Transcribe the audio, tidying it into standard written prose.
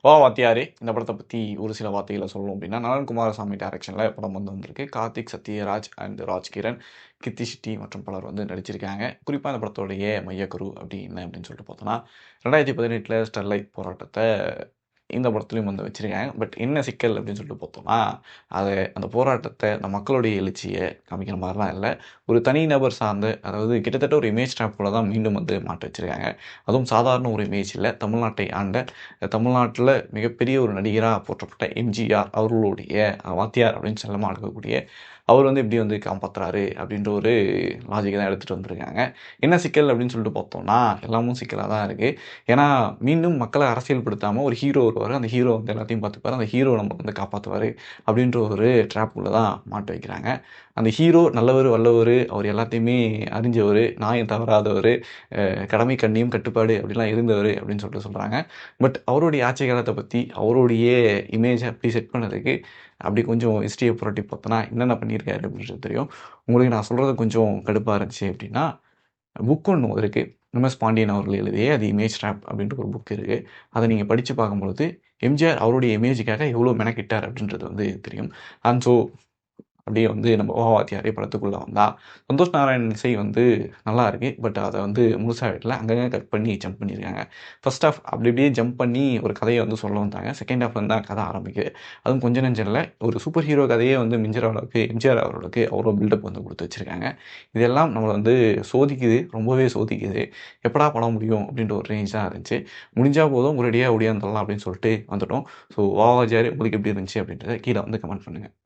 வாத்தியாரே இந்த படத்தை பற்றி ஒரு சில வார்த்தைகளை சொல்லணும் அப்படின்னா, நலன் குமாரசாமி டைரக்ஷனில் படம் வந்திருக்கு. கார்த்திக் சத்யராஜ் அண்ட் ராஜ்கிரண், கிருத்தி ஷெட்டி மற்றும் பலர் நடிச்சிருக்காங்க. குறிப்பாக இந்த படத்தோடைய மையக்கரு அப்படி என்ன அப்படின்னு சொல்லிட்டு பார்த்தோன்னா, 2018 ஸ்டெர்லைட் போராட்டத்தை இந்த படத்துலையும் வச்சிருக்காங்க. பட் என்ன சிக்கல் அப்படின்னு சொல்லிட்டு பார்த்தோம்னா, அந்த போராட்டத்தை அந்த மக்களுடைய எழுச்சியை காமிக்கிற மாதிரிலாம் இல்லை. ஒரு தனிநபர் சார்ந்த, அதாவது கிட்டத்தட்ட ஒரு இமேஜ் ட்ராப் போல தான் மீண்டும் மாற்றி வச்சிருக்காங்க. அதுவும் சாதாரண ஒரு இமேஜ் இல்லை. தமிழ்நாட்டை ஆண்ட, தமிழ்நாட்டில் மிகப்பெரிய ஒரு நடிகராக போற்றப்பட்ட எம்ஜிஆர் அவர்களுடைய வாத்தியார் அப்படின்னு செல்லமாக அழைக்கக்கூடிய அவர் எப்படி காப்பாற்றுறாரு அப்படின்ற ஒரு லாஜிக்கை தான் எடுத்துகிட்டு வந்திருக்காங்க. என்ன சிக்கல் அப்படின்னு சொல்லிட்டு பார்த்தோம்னா, எல்லாமும் சிக்கலாக தான் இருக்குது. ஏன்னா மீண்டும் மக்களை அரசியல்படுத்தாமல் ஒரு ஹீரோ வருவார். அந்த ஹீரோ எல்லாத்தையும் பார்த்துப்பார். அந்த ஹீரோ நம்ம காப்பாற்றுவார் அப்படின்ற ஒரு ட்ராப்புக்குள்ளே தான் மாட்ட வைக்கிறாங்க. அந்த ஹீரோ நல்லவர் வல்லவர், அவர் எல்லாத்தையுமே அறிஞ்சவர், நியாயம் தவறாதவர், கடமை கண்ணியம் கட்டுப்பாடு அப்படிலாம் இருந்தவர் அப்படின்னு சொல்லிட்டு சொல்கிறாங்க. பட் அவருடைய ஆட்சி காலத்தை பற்றி அவருடைய இமேஜை அப்படி செட் பண்ணதுக்கு அப்படி கொஞ்சம் ஹிஸ்ட்ரியை புரட்டி பார்த்தோன்னா என்னென்ன பண்ணியிருக்காரு அப்படின்றது தெரியும். உங்களுக்கு நான் சொல்கிறது கொஞ்சம் கடுப்பாக இருந்துச்சு அப்படின்னா, புக் ஒன்று இருக்குது. எம்எஸ் பாண்டியன் அவர்கள் எழுதிய தி இமேஜ் ட்ராப் அப்படின்ற ஒரு புக் இருக்குது. அதை நீங்கள் படித்து பார்க்கும்பொழுது எம்ஜிஆர் அவருடைய இமேஜுக்காக எவ்வளோ மெனக்கிட்டார் அப்படின்றது தெரியும். அண்ட் ஸோ அப்படியே நம்ம வாத்தியாரே படத்துக்குள்ளே வந்தால் சந்தோஷ் நாராயண் இசை நல்லா இருக்குது. பட் அதை முழுசாக விடல, அங்கங்கே கட் பண்ணி ஜம்ப் பண்ணியிருக்காங்க. ஃபர்ஸ்ட் ஆஃப் அப்படி இப்படியே ஜம்ப் பண்ணி ஒரு கதையை சொல்ல வந்தாங்க. செகண்ட் ஹாஃப் தான் கதை ஆரம்பிக்குது. அதுவும் கொஞ்சம் நெஞ்சம் இல்லை, ஒரு சூப்பர் ஹீரோ கதையே மிஞ்சிற அளவுக்கு எம்ஜிஆர் அவர்களுக்கு அவ்வளோ பில்டப் கொடுத்து வச்சுருக்காங்க. இதெல்லாம் நம்மளை சோதிக்குது, ரொம்பவே சோதிக்குது. எப்படா படம் முடியும் அப்படின்ற ஒரு ரேஞ்ச் தான் இருந்துச்சு. முடிஞ்சால் போதும் ஒரேடியாக ஒடியாந்துடலாம் அப்படின்னு சொல்லிட்டு வந்துட்டோம். ஸோ வாத்தியாரே உங்களுக்கு எப்படி இருந்துச்சு அப்படின்றத கீழே கமெண்ட் பண்ணுங்கள்.